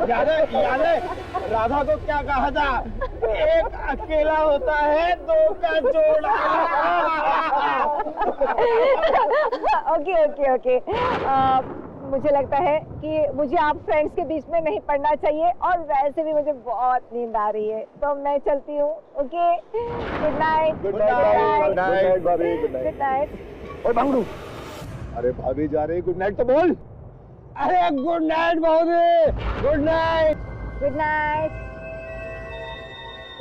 याद है राधा को क्या कहा था? एक अकेला होता है, दो का जोड़ा। Okay okay okay. मुझे लगता है कि मुझे आप फ्रेंड्स के बीच में नहीं पढ़ना चाहिए, और वैसे भी मुझे बहुत नींद आ रही है, तो मैं चलती हूँ। Okay, good night. Good night भाभी, गुड नाइट। और भांगड़ू, अरे भाभी जा रही, गुड नाइट तो बोल। अरे गुड नाइट भाभी, गुड नाइट। Good night.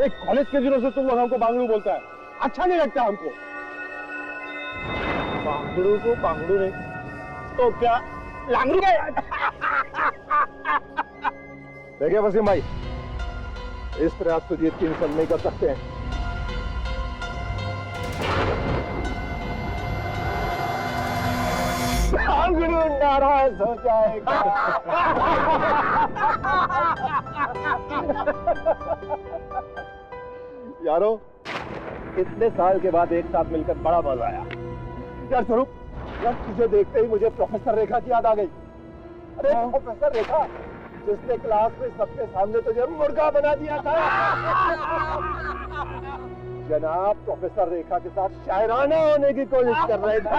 एक कॉलेज के दिनों से तुम लोग हमको बांगड़ू बोलता है, अच्छा नहीं लगता हमको। बांगड़ू को बांगड़ू नहीं तो क्या लांगड़ू गए? देखिए वसीम भाई, इस तरह आप तो जीत की इंसल्ट नहीं कर सकते हैं। बांगड़ू नाराज हो जाएगा। यारो, इतने साल के बाद एक साथ मिलकर बड़ा मजा आया। यार स्वरूप, यार तुझे देखते ही मुझे प्रोफेसर रेखा की याद आ गई। अरे प्रोफेसर रेखा, जिसने क्लास में सबके सामने तुझे मुर्गा बना दिया था। जनाब प्रोफेसर रेखा के साथ शायराना होने की कोशिश कर रहे थे।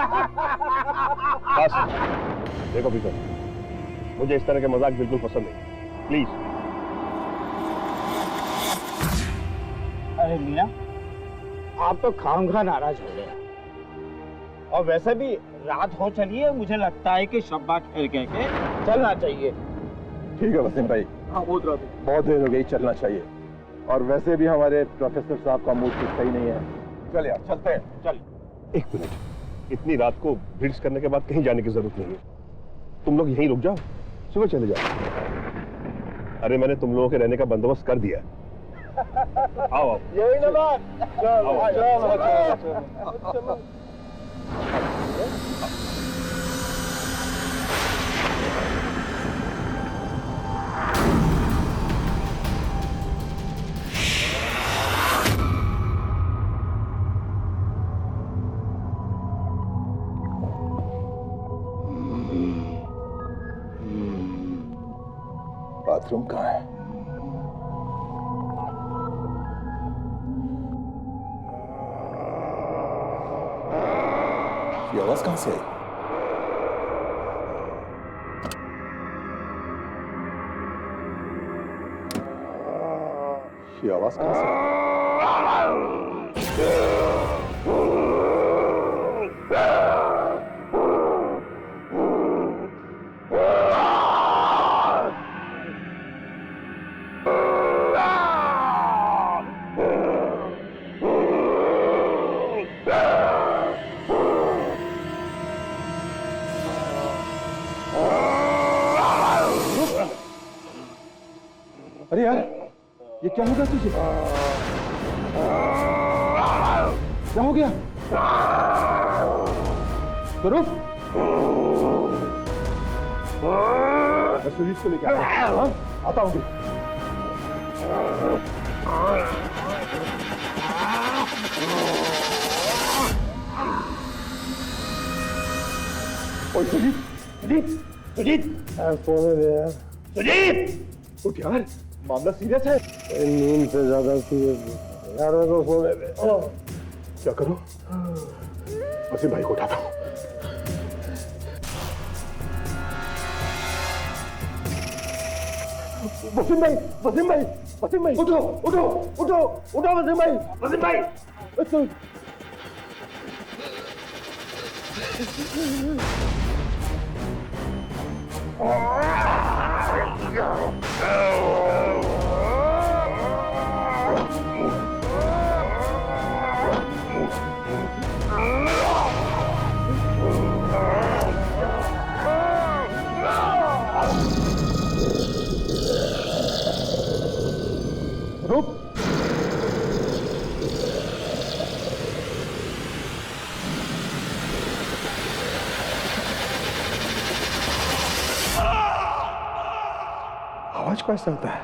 बस देखो ऑफिसर, मुझे इस तरह के मजाक बिल्कुल पसंद नहीं, प्लीज। अरे मियां, आप तो खामखा नाराज हो गए। और वैसे भी रात हो चली है, मुझे लगता है कि शब्बा ठहर के चलना चाहिए। ठीक है वसीम भाई, हाँ बहुत देर हो गई, चलना चाहिए। और वैसे भी हमारे प्रोफेसर साहब का मूड कुछ सही नहीं है। चल यार, चलते हैं। चल। एक मिनट, इतनी रात को ड्रिंक्स करने के बाद कहीं जाने की जरूरत नहीं है। तुम लोग यहीं रुक जाओ, सुबह चले जाओ। अरे मैंने तुम लोगों के रहने का बंदोबस्त कर दिया। आओ आओ। यही ना बात। बाथरूम कहाँ है? ये आवाज कहां से आई? ये आवाज कहां से आई? अरे यार, ये क्या होगा तुझे? क्या हो गया? स्वरूप, मैं सुजीत को लेकर आता हूँ। ओए सुजीत, सुजीत, सुजीत, सुजीत, उठ यार, मामला सीरियस है। नींद से ज्यादा सीरियस यार, मेरे को सोने दे। क्या करूं? वसीम भाई को उठाता हूं। वसीम भाई, वसीम भाई, वसीम भाई, उठो, उठो, उठो, उठो वसीम भाई, वसीम भाई। रुक। आवाज कैसा होता है?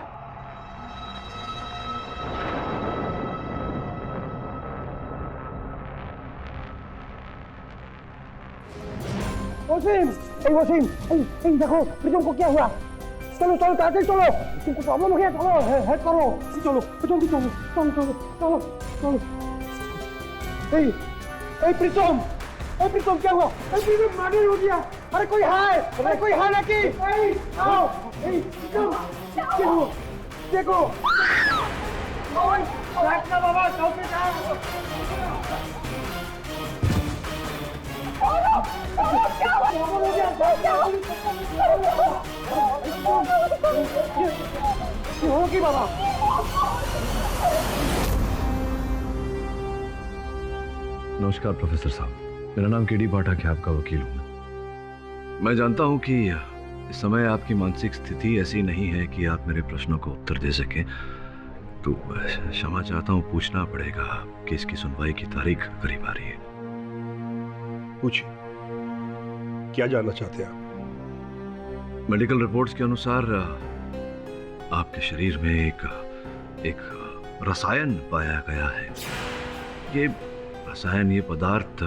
वसीम, वसीम, देखो प्रीतम को क्या हुआ? चलो चलो ताकि चलो, तुमको प्रॉब्लम हो गया, चलो हेल्प करो, चलो जल्दी चलो चलो चलो चलो चलो। प्रीतम, प्रीतम क्या हुआ? प्रीतम मर्डर हो गया। अरे कोई है, अरे कोई है ना कि? आओ, प्रीतम क्या हुआ? देखो बाबा चौके जाओ। होगी बाबा। नमस्कार प्रोफेसर साहब, मेरा नाम केडी पाठक है, आपका वकील हूँ। मैं जानता हूँ कि इस समय आपकी मानसिक स्थिति ऐसी नहीं है कि आप मेरे प्रश्नों को उत्तर दे सकें, तो क्षमा चाहता हूँ, पूछना पड़ेगा। केस की सुनवाई की तारीख करीब आ रही है। पूछिए, क्या जानना चाहते हैं आप? मेडिकल रिपोर्ट्स के अनुसार आपके शरीर में एक रसायन पाया गया है। ये रसायन, ये पदार्थ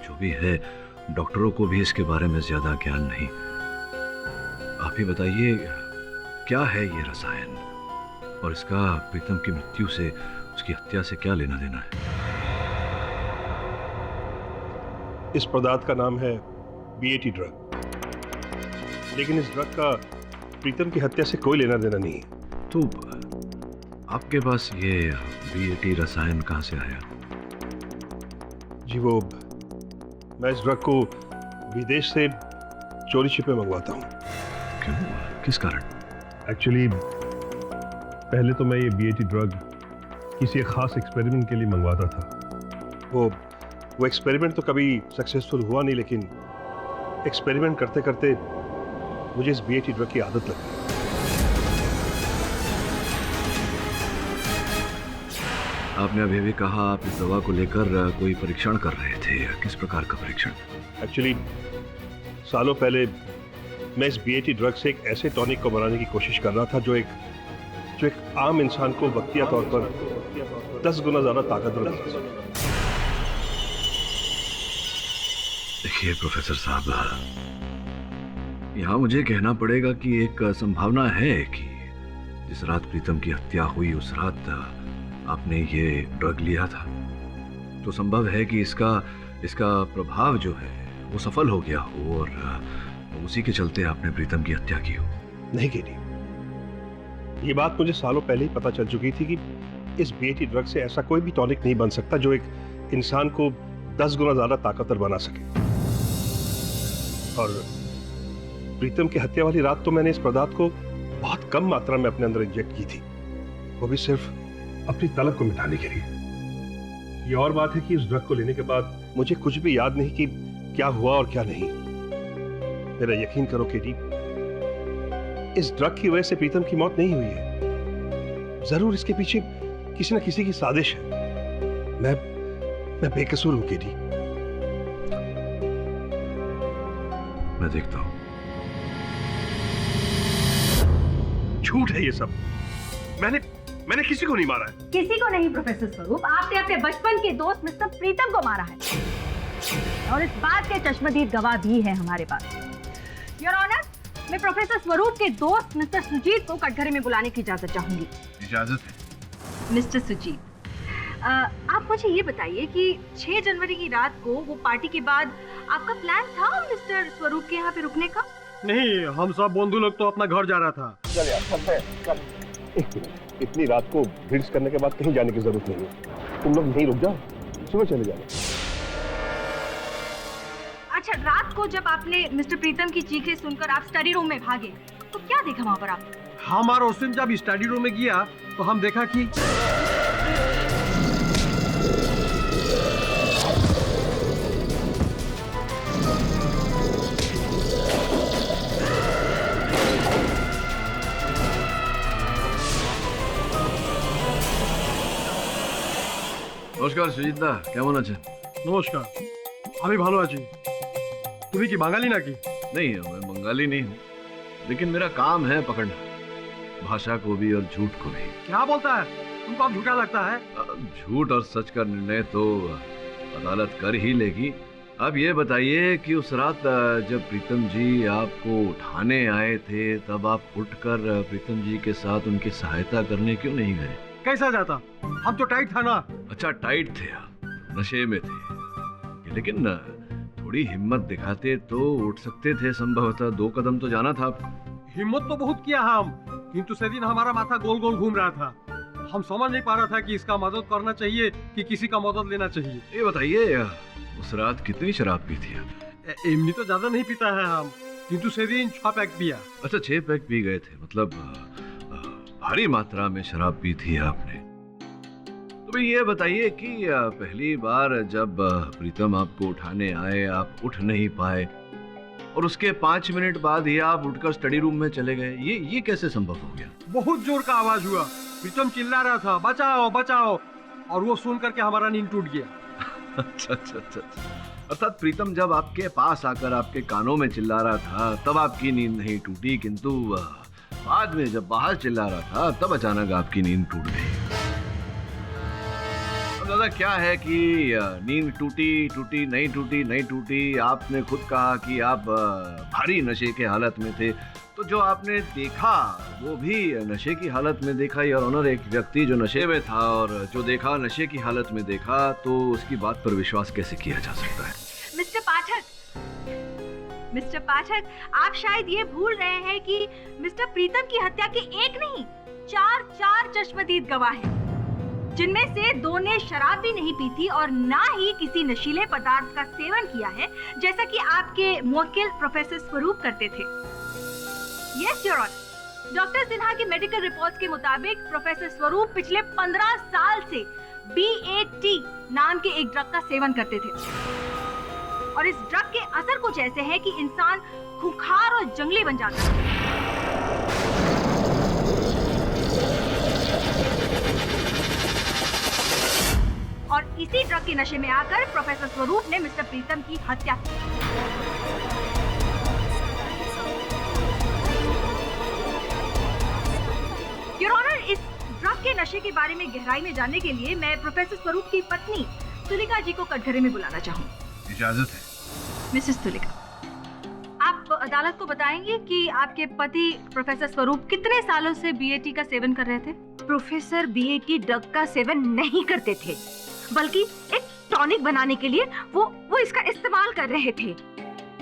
जो भी है, डॉक्टरों को भी इसके बारे में ज्यादा ज्ञान नहीं। आप ही बताइए, क्या है ये रसायन और इसका प्रीतम की मृत्यु से, उसकी हत्या से क्या लेना देना है? इस पदार्थ का नाम है BAT ड्रग, लेकिन इस ड्रग का प्रीतम की हत्या से कोई लेना देना नहीं है। तो आपके पास ये BAT रसायन कहां से आया? जी वो, मैं इस ड्रग को विदेश से चोरी छिपे मंगवाता हूँ। क्यों, किस कारण? एक्चुअली पहले तो मैं ये BAT ड्रग किसी एक खास एक्सपेरिमेंट के लिए मंगवाता था। वो एक्सपेरिमेंट तो कभी सक्सेसफुल हुआ नहीं, लेकिन एक्सपेरिमेंट करते करते मुझे इस BAT ड्रग की आदत लग गई। आपने अभी भी कहा आप इस दवा को लेकर कोई परीक्षण कर रहे थे। किस प्रकार का परीक्षण? एक्चुअली सालों पहले मैं इस BAT ड्रग से एक ऐसे टॉनिक को बनाने की कोशिश कर रहा था जो एक आम इंसान को वक्तिया तौर पर 10 गुना ज्यादा ताकतवर बना सके। देखिए प्रोफेसर साहब, यहाँ मुझे कहना पड़ेगा कि एक संभावना है कि जिस रात प्रीतम की हत्या हुई उस रात आपने ये ड्रग लिया था, तो संभव है कि इसका प्रभाव जो है वो सफल हो गया हो और उसी के चलते आपने प्रीतम की हत्या की हो। नहीं केडी, ये बात मुझे सालों पहले ही पता चल चुकी थी कि इस BAT ड्रग से ऐसा कोई भी टॉनिक नहीं बन सकता जो एक इंसान को 10 गुना ज्यादा ताकतवर बना सके। और प्रीतम की हत्या वाली रात तो मैंने इस पदार्थ को बहुत कम मात्रा में अपने अंदर इंजेक्ट की थी, वो भी सिर्फ अपनी तलब को मिटाने के लिए। ये और बात है कि इस ड्रग को लेने के बाद मुझे कुछ भी याद नहीं कि क्या हुआ और क्या नहीं। मेरा यकीन करो केडी, इस ड्रग की वजह से प्रीतम की मौत नहीं हुई है। जरूर इसके पीछे किसी न किसी की साजिश है। मैं बेकसूर हूं केडी। मैं देखता हूं। झूठ है ये सब। मैंने किसी को नहीं मारा है। किसी को नहीं प्रोफेसर स्वरूप, आपने अपने बचपन के दोस्त मिस्टर प्रीतम को मारा है, और इस बात के चश्मदीद गवाह भी है हमारे पास। योर ऑनर, मैं प्रोफेसर स्वरूप के दोस्त मिस्टर सुजीत को कटघरे में बुलाने की इजाजत चाहूंगी। इजाजत है। मिस्टर सुजीत, आप मुझे ये बताइए कि 6 जनवरी की रात को वो पार्टी के बाद आपका प्लान था मिस्टर स्वरूप के यहाँ पे रुकने का? नहीं, हम सब बंधु लोग तो अपना घर जा रहा था। चल यार, चलते हैं। इतनी रात को ड्रिंक्स करने के बाद कहीं जाने की जरूरत नहीं है। तुम लोग यहीं रुक जाओ, सुबह चले जाओ। अच्छा, रात को जब आपने मिस्टर प्रीतम की चीखें सुनकर आप स्टडी रूम में भागे, तो क्या देखा वहाँ पर आपने? हम और उस दिन जब स्टडी रूम में गया तो हम देखा कि নমস্কার সুজিত দা, কেমন আছেন? নমস্কার, আমি ভালো আছি। তুমি কি বাঙালি নাকি? नहीं, मैं बंगाली नहीं हूँ, लेकिन मेरा काम है पकड़ना, भाषा को भी और झूठ को भी। क्या बोलता है? तुमको अब झूठा लगता है? झूठ और सच का निर्णय तो अदालत कर ही लेगी। अब ये बताइए कि उस रात जब प्रीतम जी आपको उठाने आए थे, तब आप उठकर प्रीतम जी के साथ उनकी सहायता करने क्यों नहीं गए? कैसा जाता, हम तो टाइट था ना। अच्छा, टाइट थे आप, नशे में थे, लेकिन थोड़ी हिम्मत दिखाते तो उठ सकते थे संभवतः। 2 कदम तो जाना था आपको। हिम्मत तो बहुत किया हम, किंतु से दिन हमारा माथा गोल गोल घूम रहा था। हम समझ नहीं पा रहा था कि इसका मदद करना चाहिए कि किसी का मदद लेना चाहिए। ये बताइए, उस रात कितनी शराब पी थी आप? इमली तो ज्यादा नहीं पीता है हम, किंतु से दिन 6 पैक पिया। अच्छा, 6 पैक पी गए थे, मतलब भारी मात्रा में शराब पी थी आपने। तो भाई ये बताइए कि पहली बार जब प्रीतम आपको उठाने आए, आप उठ नहीं पाए और उसके 5 मिनट बाद ही आप उठकर स्टडी रूम में चले गए, ये कैसे संभव हो गया? बहुत जोर का आवाज हुआ, प्रीतम चिल्ला रहा था बचाओ बचाओ, और वो सुन करके हमारा नींद टूट गया। अच्छा। अर्थात प्रीतम जब आपके पास आकर आपके कानों में चिल्ला रहा था तब आपकी नींद नहीं टूटी, किंतु बाद में जब बाहर चिल्ला रहा था तब अचानक आपकी नींद टूट गई। अब दादा क्या है कि नींद टूटी नहीं टूटी, आपने खुद कहा कि आप भारी नशे के हालत में थे, तो जो आपने देखा वो भी नशे की हालत में देखा। योर ऑनर, एक व्यक्ति जो नशे में था और जो देखा नशे की हालत में देखा, तो उसकी बात पर विश्वास कैसे किया जा सकता है? मिस्टर पाठक, आप शायद ये भूल रहे हैं कि मिस्टर प्रीतम की हत्या के 1 नहीं 4 चश्मदीद गवाह हैं, जिनमें से 2 ने शराब भी नहीं पी थी और ना ही किसी नशीले पदार्थ का सेवन किया है, जैसा कि आपके मुवक्किल प्रोफेसर स्वरूप करते थे। Yes your honour, doctor Sinha की मेडिकल रिपोर्ट्स के मुताबिक प्रोफेसर स्वरूप पिछले 15 साल से BAT नाम के एक ड्रग का सेवन करते थे, और इस ड्रग के असर कुछ ऐसे है कि इंसान खूंखार और जंगली बन जाता है। और इसी ड्रग के नशे में आकर प्रोफेसर स्वरूप ने मिस्टर प्रीतम की हत्या की। योर ऑनर, इस ड्रग के नशे के बारे में गहराई में जानने के लिए मैं प्रोफेसर स्वरूप की पत्नी तुलिका जी को कटघरे में बुलाना चाहूंगी। इजाजत है। मिसेस तुलिका, आप अदालत को बताएंगे कि आपके पति प्रोफेसर स्वरूप कितने सालों से BAT का सेवन कर रहे थे? प्रोफेसर BAT ड्रग का सेवन नहीं करते थे, बल्कि एक टॉनिक बनाने के लिए वो इसका इस्तेमाल कर रहे थे,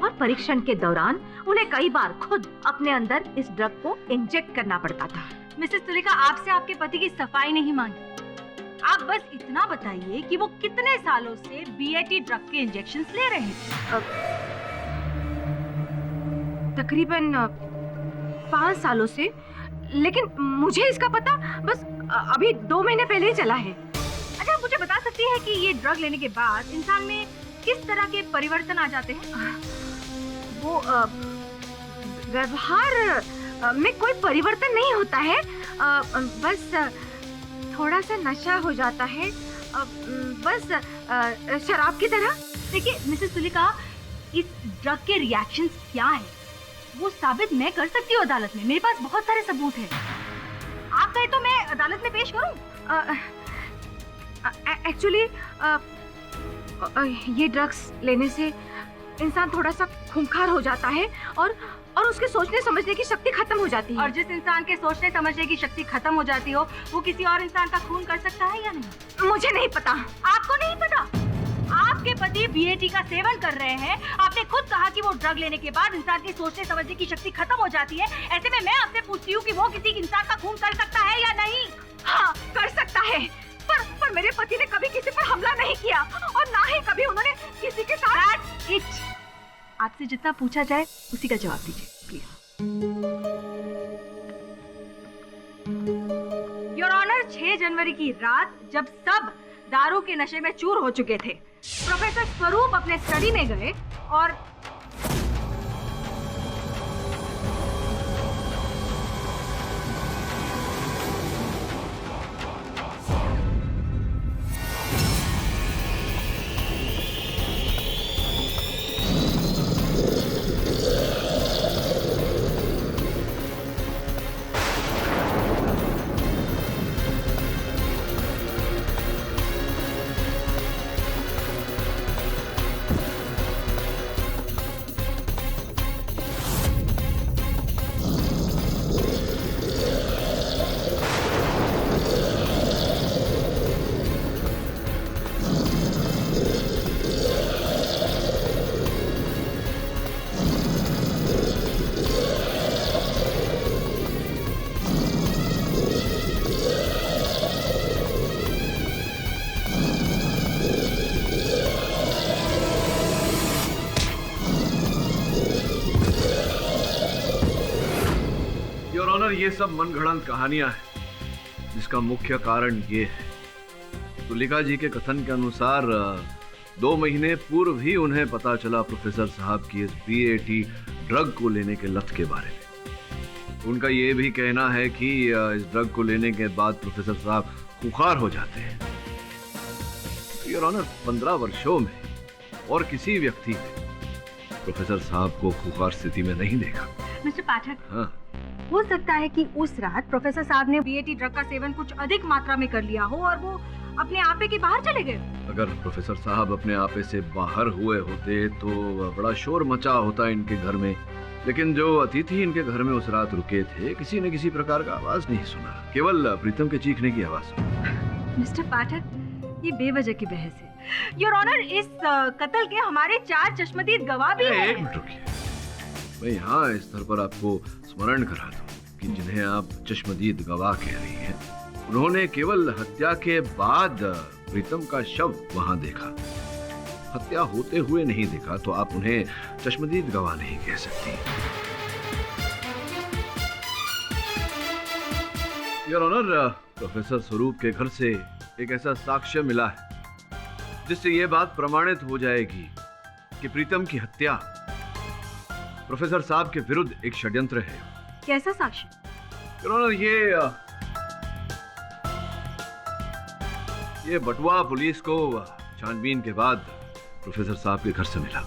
और परीक्षण के दौरान उन्हें कई बार खुद अपने अंदर इस ड्रग को इंजेक्ट करना पड़ता था। मिसेस तुलिका, आपसे आपके पति की सफाई नहीं मांगी, आप बस इतना बताइए कि वो कितने सालों से BAT ड्रग के इंजेक्शंस ले रहे हैं? तकरीबन 5 सालों से, लेकिन मुझे इसका पता बस अभी 2 महीने पहले ही चला है। अच्छा, मुझे बता सकती है कि ये ड्रग लेने के बाद इंसान में किस तरह के परिवर्तन आ जाते हैं? वो व्यवहार में कोई परिवर्तन नहीं होता है, बस थोड़ा सा नशा हो जाता है, बस शराब की तरह। देखिए मिसेस तुलिका, इस ड्रग के रिएक्शंस क्या है वो साबित मैं कर सकती हूँ अदालत में, मेरे पास बहुत सारे सबूत हैं। आप कहे तो मैं अदालत में पेश करूँ? एक्चुअली ये ड्रग्स लेने से इंसान थोड़ा सा खूंखार हो जाता है और उसके सोचने समझने की शक्ति खत्म हो जाती है। और जिस इंसान के सोचने समझने की शक्ति खत्म हो जाती हो, वो किसी और इंसान का खून कर सकता है या नहीं? मुझे नहीं पता। आपको नहीं पता? आपके पति BAT का सेवन कर रहे हैं, आपने खुद कहा कि वो ड्रग लेने के बाद इंसान की सोचने समझने की शक्ति खत्म हो जाती है। ऐसे में मैं आपसे पूछती हूँ कि वो किसी इंसान का खून कर सकता है या नहीं? हाँ, कर सकता है, पर मेरे पति ने कभी किसी पर हमला नहीं किया और ना ही कभी उन्होंने किसी के साथ। आपसे जितना पूछा जाए उसी का जवाब दीजिए प्लीज। योर ऑनर, 6 जनवरी की रात जब सब दारू के नशे में चूर हो चुके थे, प्रोफेसर स्वरूप अपने स्टडी में गए और ऑनर, ये सब मनगढ़ंत कहानियां हैं, जिसका मुख्य कारण ये है, तुलिका जी के कथन के अनुसार 2 महीने पूर्व ही उन्हें पता चला प्रोफेसर साहब की इस BAT ड्रग को लेने के लत के बारे में। उनका ये भी कहना है कि इस ड्रग को लेने के बाद प्रोफेसर साहब खुखार हो जाते हैं। योर ऑनर, 15 वर्षों में और किसी व्यक्ति ने प्रोफेसर साहब को खुखार स्थिति में नहीं देखा। मिस्टर पाठक, हाँ, हो सकता है कि उस रात प्रोफेसर साहब ने BAT ड्रग का सेवन कुछ अधिक मात्रा में कर लिया हो और वो अपने आपे के बाहर चले गए। अगर प्रोफेसर साहब अपने आपे से बाहर हुए होते तो बड़ा शोर मचा होता इनके घर में, लेकिन जो अतिथि इनके घर में उस रात रुके थे, किसी ने किसी प्रकार का आवाज नहीं सुना, केवल प्रीतम के चीखने की आवाज सुनी। मिस्टर पाठक, ये बेवजह की बहस है। योर ऑनर, इस कत्ल के हमारे 4 चश्मदीद गवाह भी हैं। 1 मिनट रुकिए, मैं यहाँ इस स्तर पर आपको स्मरण करा दूं कि जिन्हें आप चश्मदीद गवाह कह रही हैं, उन्होंने केवल हत्या के बाद प्रीतम का शव वहां देखा, हत्या होते हुए नहीं देखा, तो आप उन्हें चश्मदीद गवाह नहीं कह सकती। योर ऑनर, प्रोफेसर स्वरूप के घर से एक ऐसा साक्ष्य मिला है जिससे यह बात प्रमाणित हो जाएगी कि प्रीतम की हत्या प्रोफेसर साहब के विरुद्ध एक षड्यंत्र है। कैसा साक्ष्य? योर ऑनर, ये बटुआ पुलिस को छानबीन के बाद प्रोफेसर साहब के घर से मिला।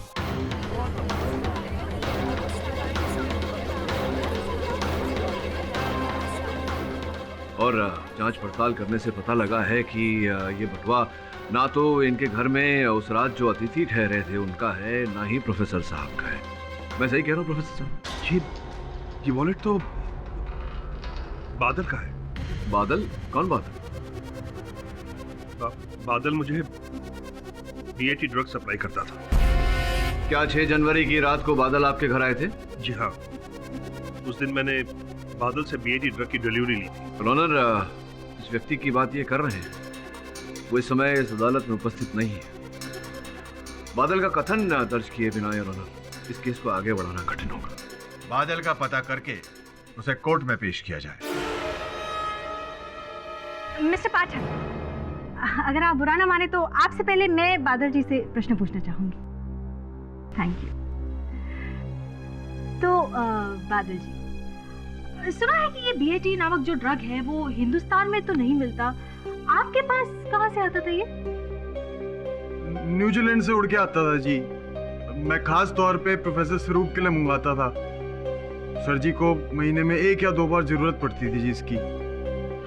और जांच पड़ताल करने से पता लगा है कि ये बटुआ ना तो इनके घर में उस रात जो अतिथि ठहरे थे उनका है, ना ही प्रोफेसर साहब का है। मैं सही कह रहा हूँ प्रोफेसर साहब? ये वॉलेट तो बादल का है। बादल? कौन बादल? बादल मुझे BAT ड्रग सप्लाई करता था। क्या 6 जनवरी की रात को बादल आपके घर आए थे? जी हाँ, उस दिन मैंने बादल से BAT ड्रग की डिलीवरी ली थी। ऑनर, इस व्यक्ति की बात ये कर रहे हैं, वो इस समय इस अदालत में उपस्थित नहीं है। बादल का कथन दर्ज किए बिना योर ऑनर इस केस को आगे बढ़ाना कठिन होगा। बादल का पता करके उसे कोर्ट में पेश किया जाए। मिस्टर पाठक, अगर आप बुरा ना माने तो आपसे पहले मैं बादल जी से प्रश्न पूछना चाहूंगी। Thank you. तो बादल जी, सुना है कि ये BAT नामक जो ड्रग है वो हिंदुस्तान में तो नहीं मिलता, आपके पास कहाँ से आता था ये? न्यूजीलैंड से उड़ के आता था जी। मैं खास तौर पे प्रोफेसर स्वरूप के लिए मंगवाता था। सर जी को महीने में 1 या 2 बार जरूरत पड़ती थी जी इसकी।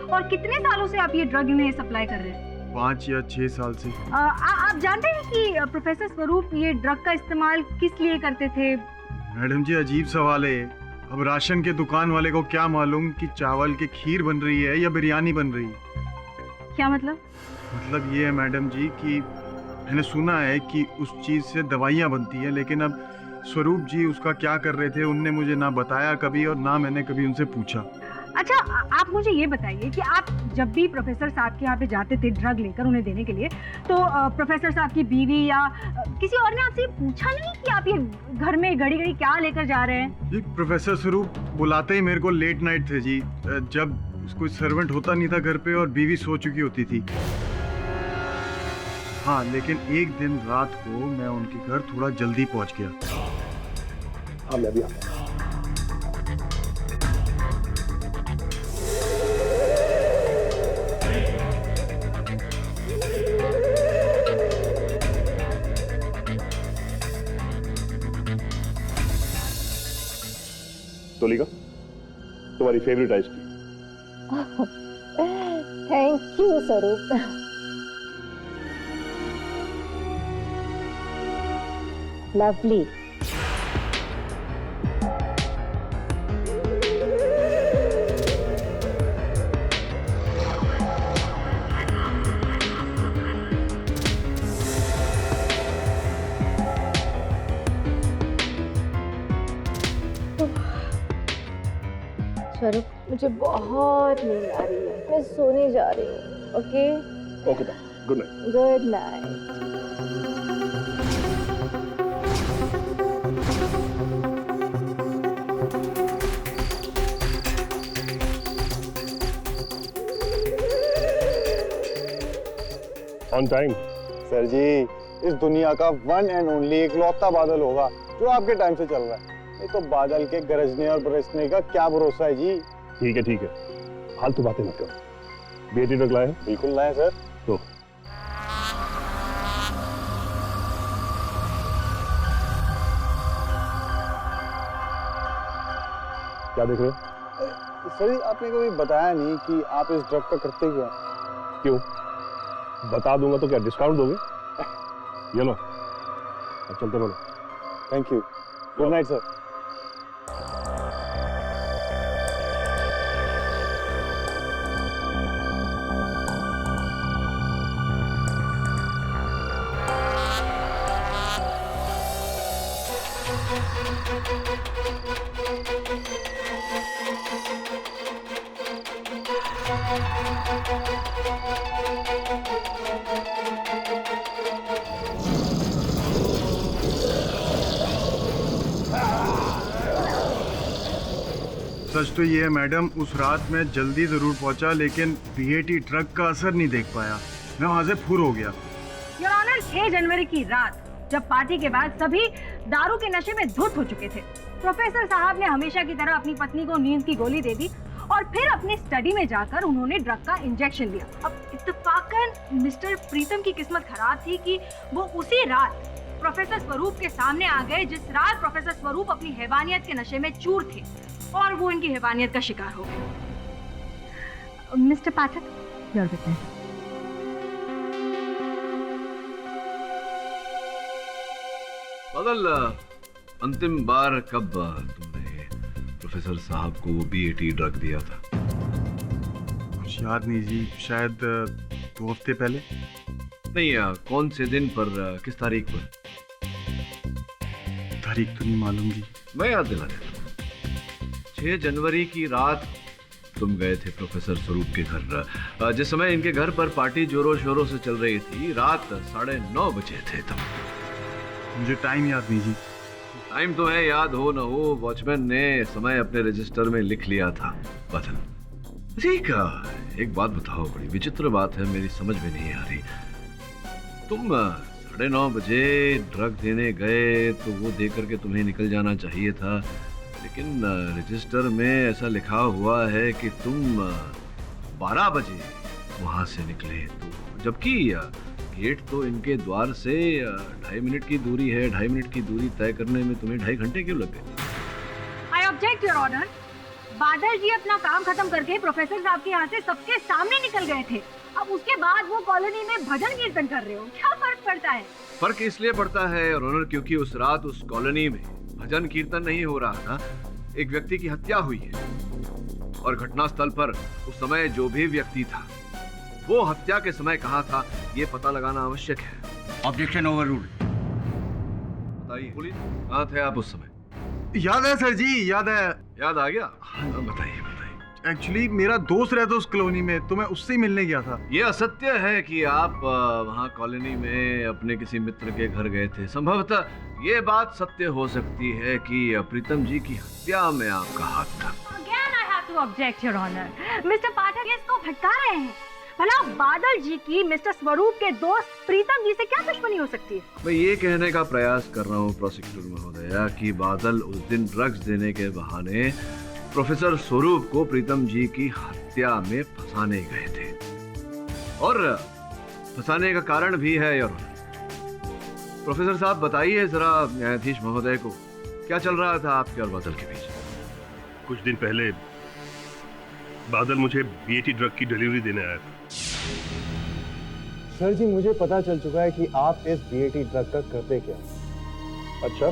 और कितने सालों से आप ये ड्रग इन्हें सप्लाई कर रहे हैं? 5 या 6 साल से। आप जानते हैं कि प्रोफेसर स्वरूप ये ड्रग का इस्तेमाल किस लिए करते थे? मैडम जी, अजीब सवाल है। अब राशन के दुकान वाले को क्या मालूम कि चावल की खीर बन रही है या बिरयानी बन रही है? क्या मतलब? मतलब ये है मैडम जी कि मैंने सुना है कि उस चीज से दवाइयाँ बनती है, लेकिन अब स्वरूप जी उसका क्या कर रहे थे उनने मुझे ना बताया कभी और ना मैंने कभी उनसे पूछा। अच्छा, आप मुझे ये बताइए कि आप जब भी प्रोफेसर साहब के यहाँ पे जाते थे ड्रग लेकर उन्हें देने के लिए, तो प्रोफेसर साहब की बीवी या किसी और ने आपसे पूछा नहीं कि आप ये घर में घड़ी घड़ी क्या लेकर जा रहे हैं? जी, प्रोफेसर स्वरूप बुलाते ही मेरे को लेट नाइट थे जी, जब कोई सर्वेंट होता नहीं था घर पे और बीवी सो चुकी होती थी। हाँ, लेकिन एक दिन रात को मैं उनके घर थोड़ा जल्दी पहुंच गया। हाँ, मैं भी आता हूं। तुलिका, तुम्हारी फेवरेट आइसक्रीम। थैंक यू स्वरूप। लवली। स्वरूप, मुझे बहुत नींद आ रही है, मैं सोने जा रही हूँ। Okay? Okay, good night. Good night. On time. Sir ji, इस दुनिया का वन एंड ओनली इकलौता बादल होगा जो आपके टाइम से चल रहा है। नहीं तो बादल के गरजने और बरसने का क्या भरोसा है जी। ठीक है ठीक है, फालतू बातें मत करो। बीएटी ड्रग लाए? बिल्कुल लाए सर। तो क्या देख रहे हो? सर जी, आपने कभी बताया नहीं कि आप इस ड्रग का करते क्यों? क्यों? बता दूंगा तो क्या डिस्काउंट दोगे? ये लो, अब चलते बोलो। Thank you. Good night sir. सच तो ये है मैडम, उस रात में जल्दी जरूर पहुंचा लेकिन बीएटी ड्रग का असर नहीं देख पाया। मैं वहां से फुर हो गया। योर ऑनर, 6 जनवरी की रात जब पार्टी के बाद सभी दारू के नशे में धुत हो चुके थे, प्रोफेसर साहब ने हमेशा की तरह अपनी पत्नी को नींद की गोली दे दी और फिर अपने स्टडी में जाकर उन्होंने ड्रग का इंजेक्शन लिया। अब इत्तेफाकन मिस्टर प्रीतम की किस्मत खराब थी कि वो उसी रात प्रोफेसर स्वरूप के सामने आ गए जिस रात प्रोफेसर स्वरूप अपनी हैवानियत के नशे में चूर थे और वो इनकी हैवानियत का शिकार हो गए। Mister Pathak, your witness. बादल, अंतिम बार कब तुमने प्रोफेसर साहब को बीएटी ड्रग दिया था? कुछ याद नहीं जी, शायद 2 हफ्ते पहले। नहीं, कौन से दिन पर, किस तारीख पर? तारीख तो नहीं मालूम जी। मैं याद दिला देता हूँ। 6 जनवरी की रात तुम गए थे प्रोफेसर स्वरूप के घर। जिस समय इनके घर पर पार्टी जोरों शोरों से चल रही थी, रात 9:30 बजे थे तुम। मुझे टाइम याद नहीं जी। टाइम तो है, याद हो न हो, वॉचमैन ने समय अपने रजिस्टर में लिख लिया था। बादल, ठीक है, एक बात बताओ, बड़ी विचित्र बात है, मेरी समझ में नहीं आ रही। तुम 9:30 बजे ड्रग देने गए तो वो दे करके तुम्हें निकल जाना चाहिए था, लेकिन रजिस्टर में ऐसा लिखा हुआ है कि तुम 12 बजे वहां से निकले, तो जबकि गेट तो इनके द्वार से 2.5 मिनट की दूरी है। 2.5 मिनट की दूरी तय करने में तुम्हें 2.5 घंटे क्यों लग गए? I object your honour. Badal ji अपना काम खत्म करके प्रोफेसर साहब के यहाँ से सबके सामने निकल गए थे। अब उसके बाद वो कॉलोनी में भजन कीर्तन कर रहे हो, क्या फर्क पड़ता है? फर्क इसलिए पड़ता है योर ऑनर क्योंकि उस रात उस कॉलोनी में भजन कीर्तन नहीं हो रहा था, एक व्यक्ति की हत्या हुई है और घटनास्थल पर उस समय जो भी व्यक्ति था वो हत्या के समय कहाँ था ये पता लगाना आवश्यक है। Objection overruled. बताइए, पुलिस कहाँ थे आप उस समय? याद है सर जी, याद है। याद आ गया? बताइए बताइए। एक्चुअली मेरा दोस्त रहता उस कॉलोनी में, तो मैं उससे ही मिलने गया था। ये असत्य है कि आप वहाँ कॉलोनी में अपने किसी मित्र के घर गए थे। संभवतः ये बात सत्य हो सकती है कि प्रीतम जी की हत्या में आपका हाथ था। Again I have to object, Your Honor. Mister Pathak इसको भटका रहे हैं। भला बादल जी की मिस्टर स्वरूप के दोस्त प्रीतम जी से क्या दुश्मनी हो सकती है? मैं ये कहने का प्रयास कर रहा हूँ प्रोसिक्यूटर महोदया कि बादल उस दिन ड्रग्स देने के बहाने प्रोफेसर स्वरूप को प्रीतम जी की हत्या में फंसाने गए थे, और फंसाने का कारण भी है। और प्रोफेसर साहब बताइए जरा न्यायाधीश महोदय को, क्या चल रहा था आपके और बादल के बीच? कुछ दिन पहले बादल मुझे बीएटी ड्रग की डिलीवरी देने आया था। सर जी, मुझे पता चल चुका है कि आप इस बीएटी ड्रग का करते क्या। अच्छा,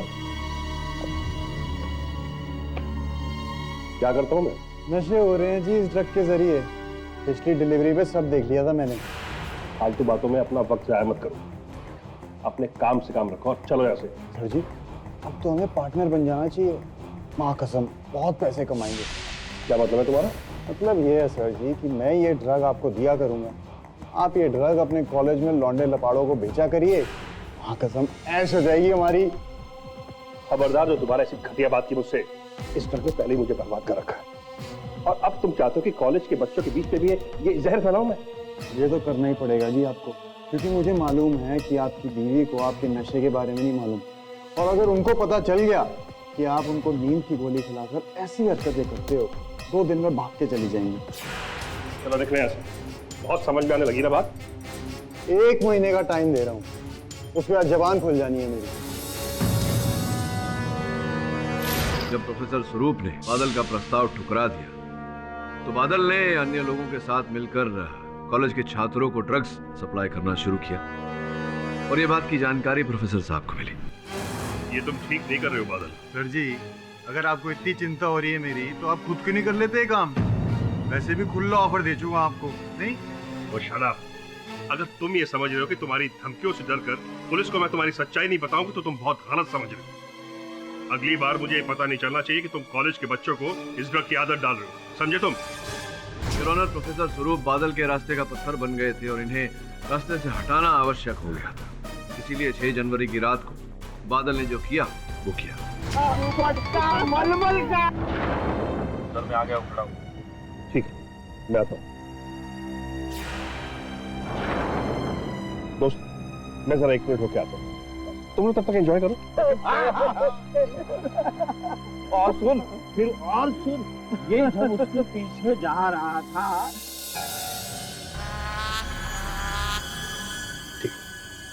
क्या करता हूँ मैं? नशे हो रहे हैं जी इस ड्रग के जरिए। पिछली डिलीवरी पे सब देख लिया था मैंने। फालतू बातों में अपना वक्त जाया मत करो, अपने काम से काम रखो और चलो यहाँ से। सर जी, अब तो हमें पार्टनर बन जाना चाहिए। माँ कसम, बहुत पैसे कमाएंगे। क्या मतलब है तुम्हारा? मतलब ये है सर जी कि मैं ये ड्रग आपको दिया करूंगा, आप ये ड्रग अपने कॉलेज में लौंडे लपाड़ों को बेचा करिए। माँ कसम, ऐश हो जाएगी हमारी। खबरदार, जो दोबारा ऐसी घटिया बात की मुझसे। इस ड्रग ने पहले ही मुझे बर्बाद कर रखा है, और अब तुम चाहते हो कि कॉलेज के बच्चों के बीच में भी ये जहर फैलाऊं मैं? ये तो करना ही पड़ेगा जी आपको। क्योंकि मुझे मालूम है कि आपकी बीवी को आपके नशे के बारे में नहीं मालूम, और अगर उनको पता चल गया कि आप उनको नींद की गोली खिलाकर ऐसी हरकतें करते हो, 2 दिन में भाग के चली जाएंगी। चलो देख रहे हैं, बहुत समझ में आने लगी ना बात। 1 महीने का टाइम दे रहा हूँ, उसके बाद जबान खुल जानी है मेरी। जब प्रोफेसर स्वरूप ने बादल का प्रस्ताव ठुकरा दिया तो बादल ने अन्य लोगों के साथ मिलकर कॉलेज के छात्रों को ड्रग्स सप्लाई करना शुरू किया और ये बात की जानकारी प्रोफेसर साहब को मिली। ये तुम ठीक नहीं कर रहे हो बादल। सर जी, अगर आपको इतनी चिंता हो रही है मेरी, तो आप खुद क्यों नहीं कर लेते काम? वैसे भी खुला ऑफर दे चुका आपको, नहीं? वो शराब, अगर तुम ये समझ रहे हो कि तुम्हारी धमकियों से डरकर पुलिस को मैं तुम्हारी सच्चाई नहीं बताऊंगी तो तुम बहुत गलत समझ रहे हो। अगली बार मुझे ये पता नहीं चलना चाहिए कि तुम कॉलेज के बच्चों को इस ड्रग की आदत डाल रहे हो, समझे तुम? योर ऑनर, प्रोफेसर स्वरूप बादल के रास्ते का पत्थर बन गए थे और इन्हें रास्ते से हटाना आवश्यक हो गया था। इसीलिए 6 जनवरी की रात को बादल ने जो किया वो किया। सर मैं आ गया, खड़ा हूँ। ठीक है, मैं आता हूँ। दोस्त, मैं जरा 1 मिनट होके आता हूँ, तुम लोग तब तक एंजॉय करो। और सुन, फिर और सुन, ये जब उसके पीछे जा रहा था।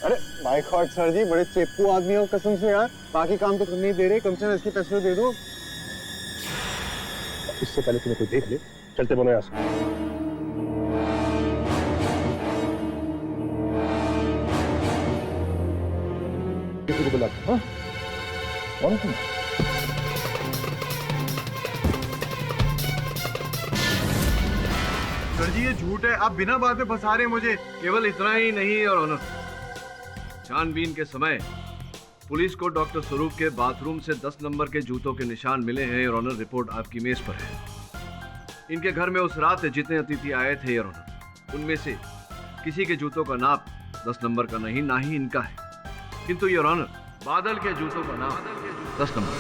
अरे माय गॉड सर जी, बड़े चेपू आदमी हो कसम से यार। बाकी काम तो करने ही दे रहे, कम से कम इसके पैसे दे दो। इससे पहले तुम्हें कोई देख ले, चलते बनो यहाँ से। किसी को बुला, हाँ? कौन तुम? सर जी ये झूठ है, आप बिना बात में फंसा रहे हैं मुझे। केवल इतना ही नहीं और ऑनर, छानबीन के समय पुलिस को डॉक्टर स्वरूप के बाथरूम से 10 नंबर के जूतों के निशान मिले हैं और ऑनर, रिपोर्ट आपकी मेज पर है। इनके घर में उस रात जितने अतिथि आए थे और ऑनर, उनमें से किसी के जूतों का नाप 10 नंबर का नहीं, ना ही इनका है। किंतु योर ऑनर, बादल के जूतों का नाम 10 नंबर।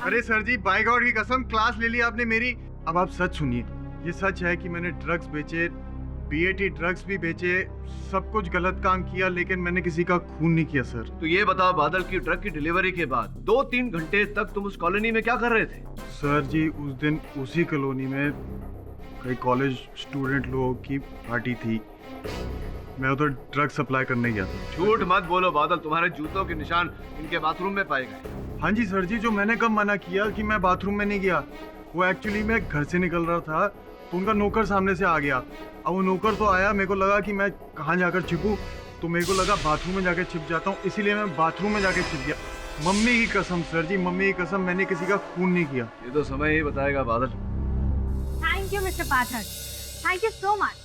अरे सर जी, बाय गॉड की कसम, क्लास ले ली आपने मेरी। अब आप सच सुनिए, ये सच है कि मैंने ड्रग्स बेचे, बीएटी ड्रग्स भी बेचे, सब कुछ गलत काम किया, लेकिन मैंने किसी का खून नहीं किया सर। तो ये बताओ, बादल की ड्रग की डिलीवरी के बाद 2-3 घंटे तक तुम उस कॉलोनी में क्या कर रहे थे? सर जी, उस दिन उसी कॉलोनी में कई कॉलेज स्टूडेंट लोगों की पार्टी थी, मैं उधर ड्रग सप्लाई करने गया था। झूठ मत बोलो बादल, तुम्हारे जूतों के निशान इनके बाथरूम में पाए गए। हाँ जी सर जी, जो मैंने कब मना किया कि मैं बाथरूम में नहीं गया, वो एक्चुअली मैं घर से निकल रहा था तो उनका नौकर सामने से आ गया। अब वो नौकर तो आया, मेरे को लगा कि मैं कहाँ जाकर छिपूं, तो मेरे को लगा बाथरूम में जाकर छिप जाता हूँ, इसीलिए मैं बाथरूम में जाकर छिप गया। मम्मी की कसम सर जी, मम्मी की कसम, मैंने किसी का खून नहीं किया। ये तो समय ही बताएगा Badal. Thank you mister Pathak, thank you so much.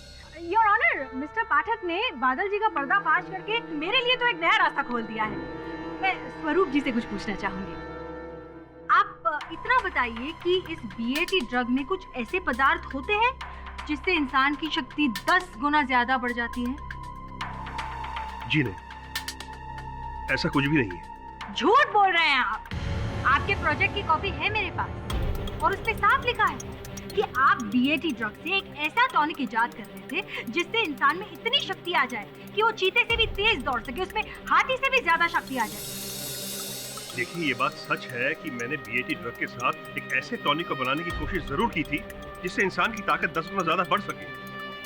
Your honour, mister Pathak ने बादल जी का पर्दाफाश करके मेरे लिए तो एक नया रास्ता खोल दिया है। मैं स्वरूप जी से कुछ पूछना चाहूंगी। आप इतना बताइए कि इस बीएटी ड्रग में कुछ ऐसे पदार्थ होते हैं जिससे इंसान की शक्ति 10 गुना ज्यादा बढ़ जाती है? जी नहीं, ऐसा कुछ भी नहीं है। झूठ बोल रहे हैं आप। आपके प्रोजेक्ट की कॉपी है मेरे पास और उसमें साफ लिखा है कि आप बीएटी ड्रग से एक ऐसा टॉनिक इजाद कर रहे थे जिससे इंसान में इतनी शक्ति आ जाए कि वो चीते से भी तेज दौड़ सके, उसमें हाथी से भी ज्यादा शक्ति आ जाए। देखिए, ये बात सच है कि मैंने बीएटी ड्रग के साथ एक ऐसे टॉनिक को बनाने की कोशिश जरूर की थी जिससे इंसान की ताकत 10 गुना ज्यादा बढ़ सके,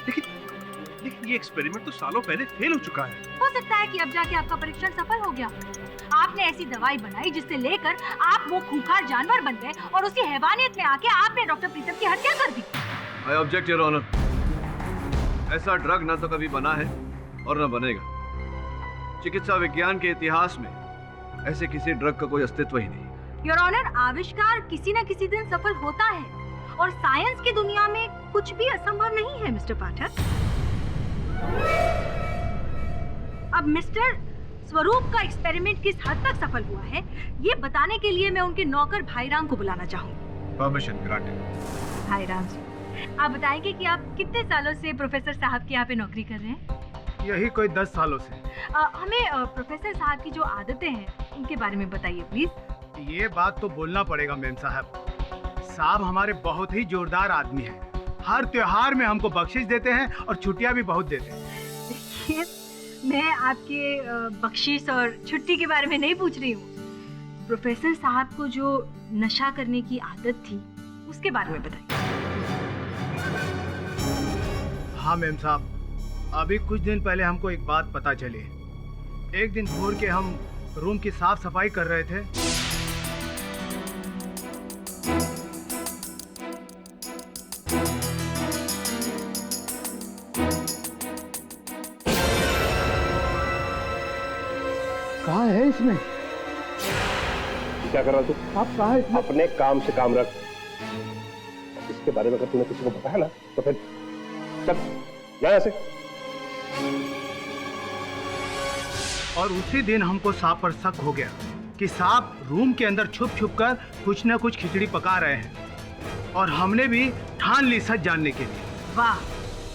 लेकिन ये एक्सपेरिमेंट तो सालों पहले फेल हो चुका है। हो सकता है कि अब जाके आपका परीक्षण सफल हो गया। आपने ऐसी दवाई बनाई जिससे लेकर आप वो खूंखार जानवर बन गए और उसी हैवानियत में आके आपने डॉक्टर प्रीतम की हत्या कर दी। I object your honour. ऐसा ड्रग न तो कभी बना है और न बनेगा। चिकित्सा विज्ञान के इतिहास में ऐसे किसी ड्रग का कोई अस्तित्व ही नहीं। योर ऑनर, आविष्कार किसी न किसी दिन सफल होता है और साइंस की दुनिया में कुछ भी असंभव नहीं है मिस्टर पाठक। अब मिस्टर स्वरूप का एक्सपेरिमेंट किस हद तक सफल हुआ है, ये बताने के लिए मैं उनके नौकर भाईराम को बुलाना चाहूंगी। Permission granted. भाईराम जी, आप बताएंगे कि आप कितने सालों से प्रोफेसर साहब के यहाँ पे नौकरी कर रहे हैं? यही कोई 10 सालों से। हमें प्रोफेसर साहब की जो आदतें हैं उनके बारे में बताइए प्लीज। ये बात तो बोलना पड़ेगा मेम साहब, साहब हमारे बहुत ही जोरदार आदमी हैं। हर त्योहार में हमको बख्शिश देते हैं और छुट्टियां भी बहुत देते हैं। देखिए, मैं आपके बख्शिश और छुट्टी के बारे में नहीं पूछ रही हूँ। प्रोफेसर साहब को जो नशा करने की आदत थी उसके बारे में बताइए। हाँ मेम साहब, अभी कुछ दिन पहले हमको एक बात पता चली। एक दिन भोर के हम रूम की साफ सफाई कर रहे थे। कहाँ है इसमें? क्या कर रहा तू? आप कहाँ है इसमें? अपने काम से काम रख। इसके बारे में अगर तूने किसी को बताया ना तो फिर चल जा यहाँ से। और उसी दिन हमको सांप पर शक हो गया कि सांप रूम के अंदर छुप छुप कर कुछ न कुछ खिचड़ी पका रहे हैं, और हमने भी ठान ली सच जानने के लिए। वाह,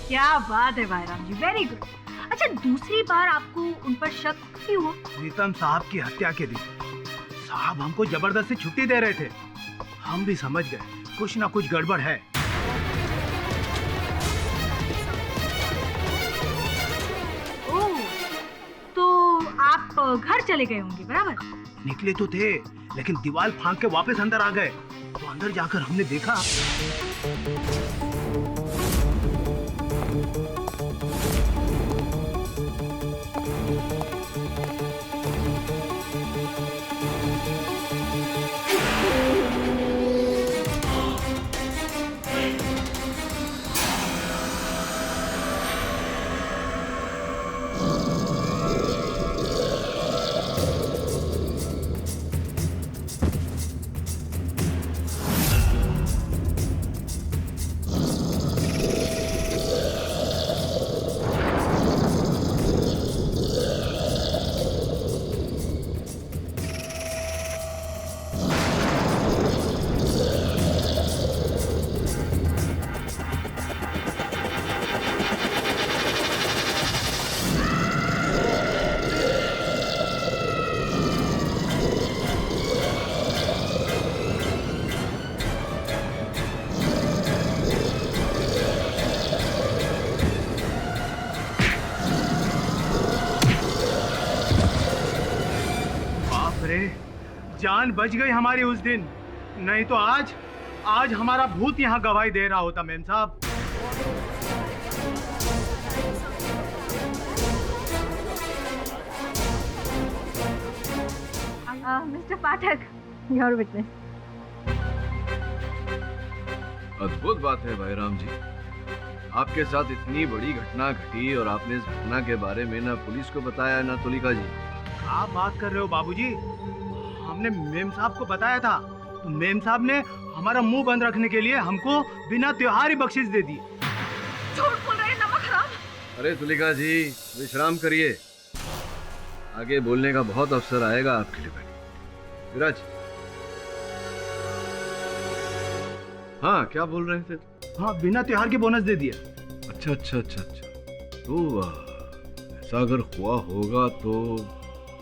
क्या बात है भाईराम जी, वेरी गुड। अच्छा, दूसरी बार आपको उन पर शक क्यों हुआ? प्रीतम साहब की हत्या के दिन साहब हमको जबरदस्ती छुट्टी दे रहे थे। हम भी समझ गए कुछ ना कुछ गड़बड़ है। ओह, तो आप घर चले गए होंगे, बराबर? निकले तो थे, लेकिन दीवार फांक के वापस अंदर आ गए। तो अंदर जाकर हमने देखा जान बच गई हमारी उस दिन, नहीं तो आज हमारा भूत यहाँ गवाही दे रहा होता मेम साहब। Mister Pathak, your witness. अद्भुत बात है भाईराम जी, आपके साथ इतनी बड़ी घटना घटी और आपने इस घटना के बारे में ना पुलिस को बताया ना तुलिका जी। आप बात कर रहे हो बाबूजी? हमने मेम साहब को बताया था, तो मेम साहब ने हमारा मुंह बंद रखने के लिए हमको बिना त्योहार ही बख्शिश दे दी। झूठ बोल रहे हैं, नमक हराम। अरे तुलिका जी, विश्राम करिए, आगे बोलने का बहुत अवसर आएगा आपके लिए। विराज, हाँ क्या बोल रहे थे? हाँ, बिना त्योहार के बोनस दे दिया। अच्छा अच्छा अच्छा अच्छा, तो ऐसा अगर हुआ होगा तो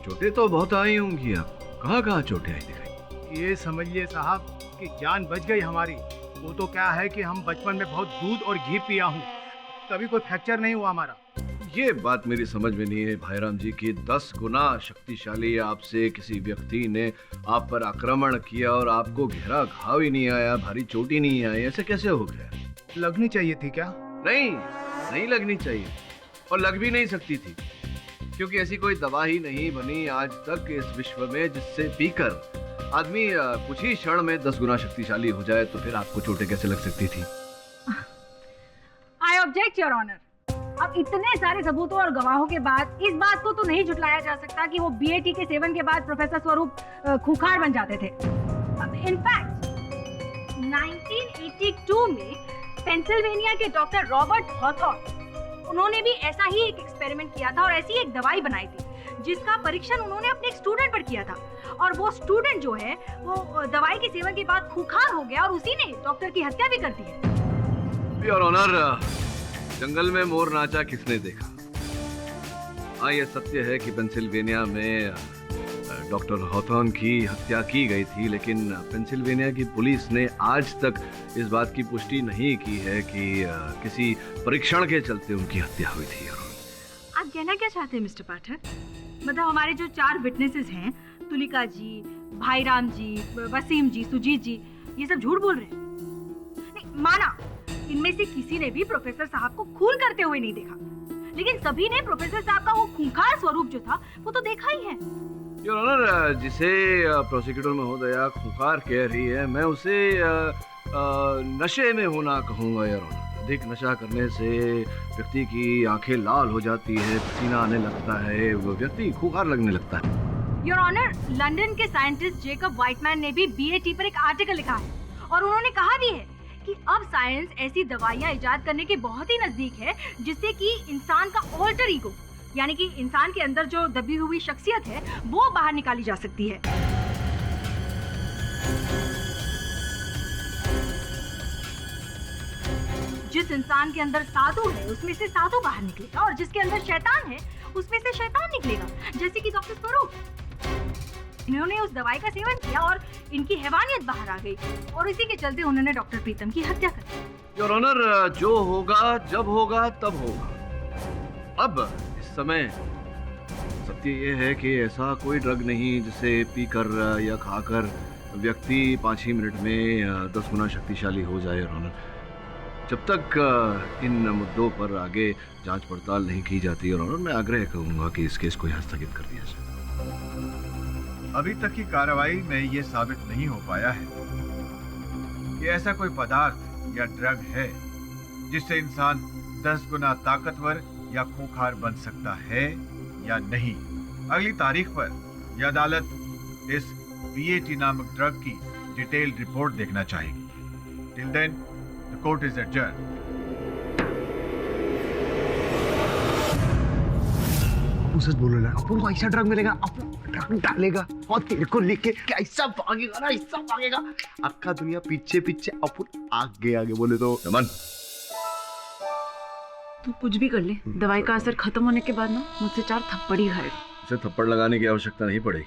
चोटें तो बहुत आई होंगी। आप कहाँ चोटें आई दिखाई? ये समझिए साहब कि जान बच गई हमारी। वो तो क्या है कि हम बचपन में बहुत दूध और घी पिया हूँ, कभी कोई फ्रैक्चर नहीं हुआ हमारा। ये बात मेरी समझ में नहीं है भाईराम जी कि 10 गुना शक्तिशाली आपसे किसी व्यक्ति ने आप पर आक्रमण किया और आपको गहरा घाव ही नहीं आया, भारी चोट ही नहीं आई, ऐसे कैसे हो गया? लगनी चाहिए थी क्या? नहीं लगनी चाहिए, और लग भी नहीं सकती थी, क्योंकि ऐसी कोई दवा ही नहीं बनी आज तक इस विश्व में जिससे पीकर आदमी कुछ ही क्षण में 10 गुना शक्तिशाली हो जाए। तो फिर आपको चोटें कैसे लग सकती थी? I object your honour. अब इतने सारे सबूतों और गवाहों के बाद इस बात को तो नहीं झुटलाया जा सकता कि वो बीएटी के सेवन के बाद प्रोफेसर स्वरूप खूंखार बन जाते थे। इनफैक्ट 1982 में पेंसिल्वेनिया के डॉक्टर रॉबर्ट हॉथॉर्न, उन्होंने भी ऐसा ही एक एक्सपेरिमेंट किया था और ऐसी एक दवाई बनाई थी जिसका परीक्षण उन्होंने अपने एक स्टूडेंट पर किया था, और वो स्टूडेंट जो है वो दवाई के सेवन के बाद खूंखार हो गया और उसी ने डॉक्टर की हत्या भी कर दी है। योर ऑनर, जंगल में मोर नाचा किसने देखा? हाँ, ये सत्य है कि पेंसिल्वेनिया में डॉक्टर हॉथॉर्न की हत्या की गई थी, लेकिन पेंसिल्वेनिया की पुलिस ने आज तक इस बात की पुष्टि नहीं की है कि किसी परीक्षण के चलते उनकी हत्या हुई थी। आप कहना क्या चाहते हैं मिस्टर पाठक? मतलब हमारे जो 4 विटनेसेस हैं, तुलिका जी, भाईराम जी, वसीम जी, सुजीत जी, ये सब झूठ बोल रहे हैं? नहीं माना, इनमें से किसी ने भी प्रोफेसर साहब को खून करते हुए नहीं देखा, लेकिन सभी ने प्रोफेसर साहब का वो खूंखार स्वरूप जो था वो तो देखा ही है। योर ऑनर, जिसे प्रोसिक्यूटर महोदया खूंखार कह रही है, मैं उसे नशे में होना कहूँगा। योर ऑनर, अधिक नशा करने से व्यक्ति की आंखें लाल हो जाती है, पसीना आने लगता है, वो व्यक्ति खूंखार लगने लगता है। योर ऑनर, लंदन के साइंटिस्ट जेकब व्हाइटमैन ने भी बीएटी पर एक आर्टिकल लिखा है और उन्होंने कहा भी है कि अब साइंस ऐसी दवाइयाँ इजाद करने के बहुत ही नजदीक है जिससे कि इंसान का ऑल्टर ईगो, यानी कि इंसान के अंदर जो दबी हुई शख्सियत है वो बाहर निकाली जा सकती है। जिस इंसान के अंदर साधु है उसमें से साधु बाहर निकलेगा और जिसके अंदर शैतान है उसमें से शैतान निकलेगा, जैसे कि डॉक्टर स्वरूप। इन्होंने उस दवाई का सेवन किया और इनकी हैवानियत बाहर आ गई और इसी के चलते उन्होंने डॉक्टर प्रीतम की हत्या कर दी। योर ऑनर, जो होगा जब होगा तब होगा। अब इस समय सत्य ये है कि ऐसा कोई ड्रग नहीं जिसे पीकर या खाकर व्यक्ति 5 ही मिनट में 10 गुना शक्तिशाली हो जाए। योर ऑनर, जब तक इन मुद्दों पर आगे जांच पड़ताल नहीं की जाती और मैं आग्रह करूंगा कि इस केस को यहाँ स्थगित कर दिया जाए। अभी तक की कार्रवाई में ये साबित नहीं हो पाया है कि ऐसा कोई पदार्थ या ड्रग है जिससे इंसान 10 गुना ताकतवर या खूंखार बन सकता है या नहीं। अगली तारीख पर यह अदालत इस बीएटी नामक ड्रग की डिटेल्ड रिपोर्ट देखना चाहेगी। Till then the court is adjourn. सच बोल रहा है, अपन को ऐसा ड्रग मिलेगा, अपन ड्रग डालेगा और तेरे को लेके कैसा भागेगा ना, ऐसा भागेगा अक्का दुनिया पीछे पीछे, अपन आगे आगे बोले तो। रमन, तू कुछ भी कर ले, दवाई का असर खत्म होने के बाद ना मुझसे 4 थप्पड़ ही खाएगा। इसे थप्पड़ लगाने की आवश्यकता नहीं पड़ेगी,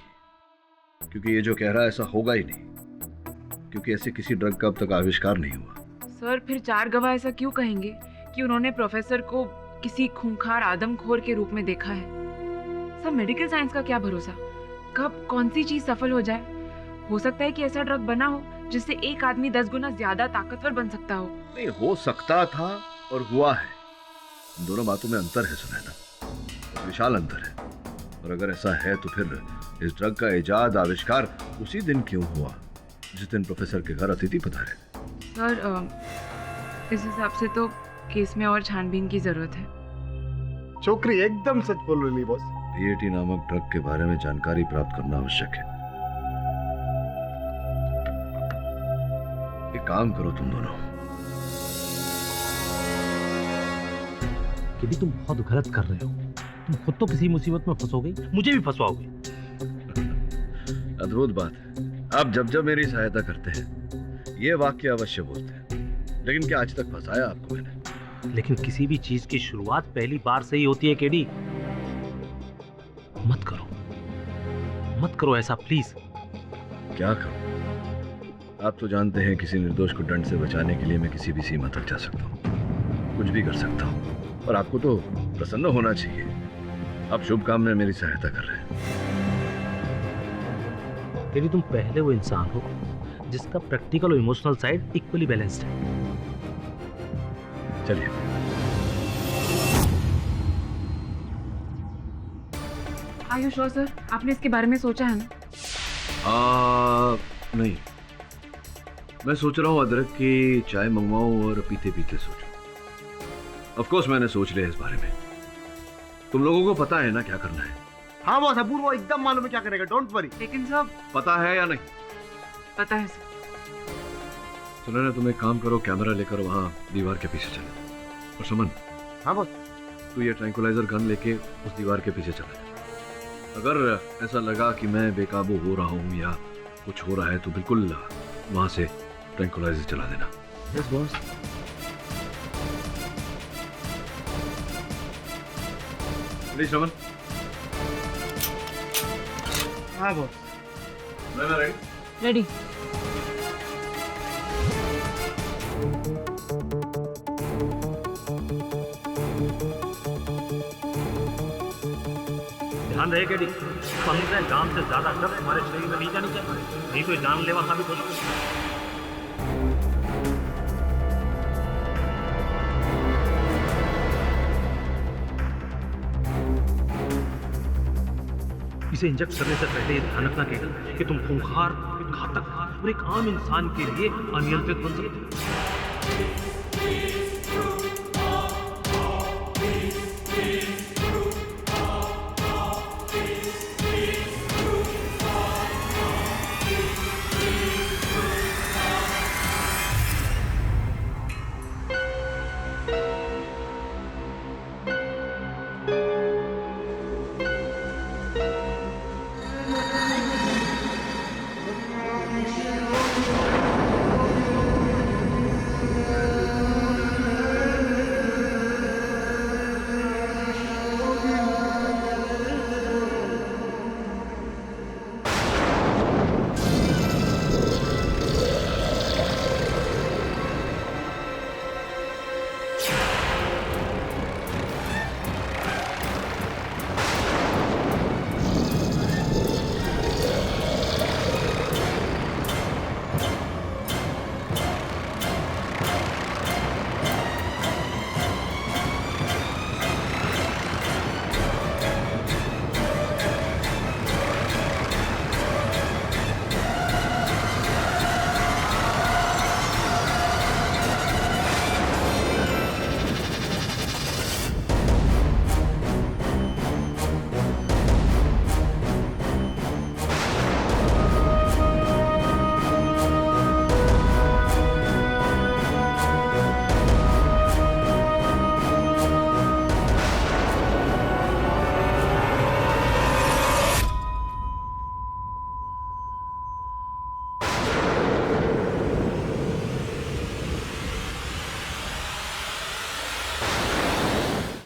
क्योंकि ये जो कह रहा है ऐसा होगा ही नहीं, क्योंकि ऐसे किसी ड्रग का अब तक आविष्कार नहीं हुआ। सर, फिर 4 गवाह ऐसा क्यों कहेंगे कि उन्होंने प्रोफेसर को किसी खूंखार आदमखोर के रूप में देखा है? सर, मेडिकल साइंस का क्या भरोसा, कब कौन सी चीज सफल हो जाए। हो सकता है कि ऐसा ड्रग बना हो जिससे एक आदमी 10 गुना ज्यादा ताकतवर बन सकता हो। नहीं, हो सकता था और हुआ है, इन दोनों बातों में अंतर है सुनैना, विशाल अंतर है। और अगर ऐसा है तो फिर इस ड्रग का इजाद आविष्कार उसी दिन क्यों हुआ जिस दिन प्रोफेसर के घर अतिथि पधारे? सर, इस हिसाब से तो केस में और छानबीन की जरूरत है। छोकरी एकदम सच बोल रही बॉस। बीएटी नामक ड्रग के बारे में जानकारी प्राप्त करना आवश्यक है। एक काम करो तुम दोनों। कि तुम बहुत गलत कर रहे हो, तुम खुद तो किसी मुसीबत में फंसोगे, मुझे भी फंसवाओगे। अद्भुत बात है, आप जब जब मेरी सहायता करते हैं ये वाक्य अवश्य बोलते हैं, लेकिन क्या आज तक फंसाया आपको मैंने? लेकिन किसी भी चीज की शुरुआत पहली बार से ही होती है केडी। मत करो ऐसा प्लीज। क्या करूं? आप तो जानते हैं किसी निर्दोष को दंड से बचाने के लिए मैं किसी भी सीमा तक जा सकता हूं, कुछ भी कर सकता हूं। और आपको तो प्रसन्न होना चाहिए, आप शुभ काम में मेरी सहायता कर रहे हैं। केडी, तुम पहले वो इंसान हो जिसका प्रैक्टिकल और इमोशनल साइड इक्वली बैलेंस्ड है। चलिए। आर यू श्योर सर, आपने इसके बारे में सोचा है ना? नहीं, मैं सोच रहा हूँ अदरक की चाय मंगवाऊं और पीते पीते सोचूं। ऑफ कोर्स मैंने सोच लिया इस बारे में, तुम लोगों को पता है ना क्या करना है? हाँ बॉस, अपूर्व वो एकदम मालूम है क्या करेगा, डोंट वरी। लेकिन सब पता है या नहीं? पता है सर। सुनो ना, तुम एक काम करो, कैमरा लेकर वहाँ दीवार के पीछे चले। और सुमन। हाँ बॉस। तू ये ट्रैंकुलाइजर गन लेके उस दीवार के पीछे चला। अगर ऐसा लगा कि मैं बेकाबू हो रहा हूँ या कुछ हो रहा है तो बिल्कुल वहाँ से ट्रैंकुलाइजर चला देना। Yes boss. श्रवण, हाँ बॉस। रेडी। ध्यान रहे कि पंद्रह जान से ज्यादा ड्रग्स हमारे शरीर में नहीं जानी चाहिए, नहीं तो जानलेवा साबित हो सकती है। इसे इंजेक्ट करने से पहले ये ध्यान रखना कि तुम खूंखार, घातक और एक आम इंसान के लिए अनियंत्रित बन सकते हो।